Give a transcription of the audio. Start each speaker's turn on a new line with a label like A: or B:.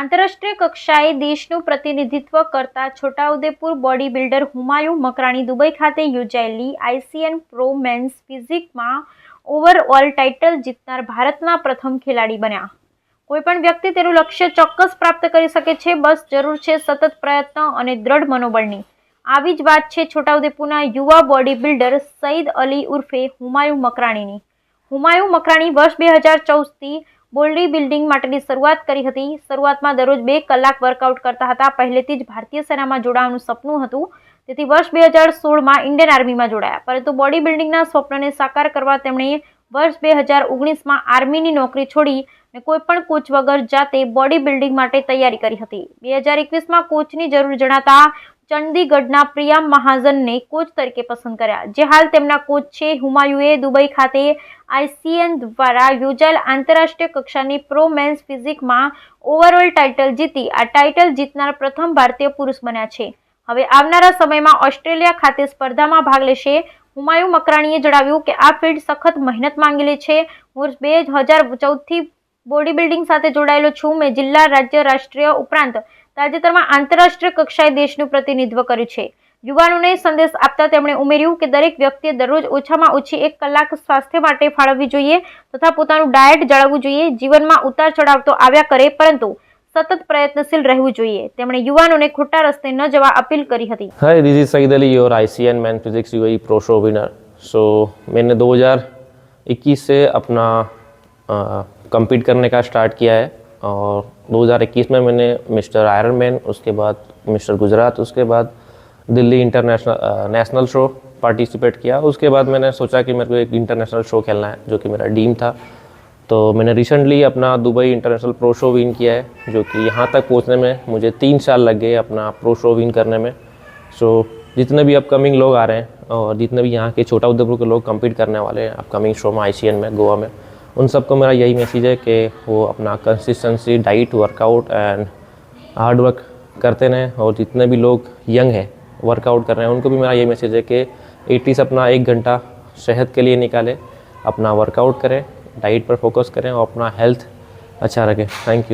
A: આંતરરાષ્ટ્રીય કક્ષાએ દેશનું પ્રતિનિધિત્વ કરતા છોટાઉદેપુર બોડી બિલ્ડર હુમાયુ મકરાણી દુબઈ ખાતે યોજાયેલી આઈસીએન પ્રો મેન્સ ફિઝિકમાં ઓવરઓલ ટાઇટલ જીતનાર ભારતના પ્રથમ ખેલાડી બન્યા। કોઈપણ વ્યક્તિ તેનું લક્ષ્ય ચોક્કસ પ્રાપ્ત કરી શકે છે, બસ જરૂર છે સતત પ્રયત્ન અને દ્રઢ મનોબળની। આવી જ વાત છે છોટાઉદેપુરના યુવા બોડી બિલ્ડર સઈદ અલી ઉર્ફે હુમાયુ મકરાણીની। હુમાયુ મકરાણી વર્ષ 2014થી બોડી બિલ્ડિંગ માટેની શરૂઆત કરી હતી। શરૂઆતમાં દરરોજ 2 કલાક વર્કઆઉટ કરતા હતા। પહેલેથી જ ભારતીય સેનામાં જોડાવાનું સપનું હતું, તેથી વર્ષ 2016માં ઇન્ડિયન આર્મીમાં જોડાયા, પરંતુ બોડી બિલ્ડિંગના સ્વપ્નને સાકાર કરવા તેમણે વર્ષ 2019માં આર્મીની નોકરી છોડી અને કોઈપણ કોચ વગર જાતે બોડી બિલ્ડિંગ માટે તૈયારી કરી હતી। 2021માં કોચની જરૂર જણાતા ચંદીગઢના પ્રિયા મહાજનને કોચ તરીકે પસંદ કર્યા, જે હાલ તેમના કોચ છે। હુમાયુએ દુબઈ ખાતે આઈસીએન દ્વારા યોજાયેલ આંતરરાષ્ટ્રીય કક્ષાની પ્રો મેન્સ ફિઝિકમાં ઓવરઓલ ટાઇટલ જીતી આ ટાઇટલ જીતનાર પ્રથમ ભારતીય પુરુષ બન્યા છે। હવે આવનારા સમયમાં ઓસ્ટ્રેલિયા ખાતે સ્પર્ધામાં ભાગ લેશે। હુમાયુ મકરાણીએ જણાવ્યું કે આ ફિલ્ડ સખત મહેનત માંગી લે છે। હું 2014થી બોડી બિલ્ડિંગ સાથે જોડાયેલો છું। મેં જિલ્લા, રાજ્ય, રાષ્ટ્રીય ઉપરાંત તાજેતરમાં આંતરરાષ્ટ્રીય કક્ષાએ દેશનું પ્રતિનિધિત્વ કર્યું છે। યુવાનોને સંદેશ આપતા તેમણે ઉમેર્યું કે દરેક વ્યક્તિએ દરરોજ ઓછામાં ઓછી 1 કલાક સ્વાસ્થ્ય માટે ફાળવવી જોઈએ તથા પોતાનું ડાયટ જાળવવું જોઈએ। જીવનમાં ઉતાર ચઢાવ તો આવ્યા કરે, પરંતુ સતત પ્રયત્નશીલ રહેવું જોઈએ। તેમણે યુવાનોને ખોટા રસ્તે ન જવા અપીલ કરી હતી।
B: Hi, this is Saeed Ali, your ICN man physics UAE pro show winner. So मैंने 2021 से अपना compete करने का स्टार्ट किया है और 2021 में मैंने मिस्टर आयरन मैन, उसके बाद मिस्टर गुजरात, उसके बाद दिल्ली नेशनल शो पार्टिसिपेट किया। उसके बाद मैंने सोचा कि मेरे को एक इंटरनेशनल शो खेलना है, जो कि मेरा ड्रीम था। तो मैंने रिसेंटली अपना Dubai international pro show win किया है, जो कि यहाँ तक पहुँचने में मुझे 3 साल लग गए अपना प्रो शो विन करने में। सो जितने भी अपकमिंग लोग आ रहे हैं और जितने भी यहाँ के छोटाउदेपुर के लोग कम्पीट करने वाले हैं अपकमिंग शो में, आईसीएन में, गोवा में, उन सबको मेरा यही मैसेज है कि वो अपना consistency, diet, workout and hard work करते रहें। और जितने भी लोग यंग हैं वर्कआउट कर रहे हैं उनको भी मेरा यही मैसेज है कि एटलीस्ट अपना 1 घंटा सेहत के लिए निकालें, अपना वर्कआउट करें, डाइट पर फोकस करें और अपना हेल्थ अच्छा रखें। Thank you.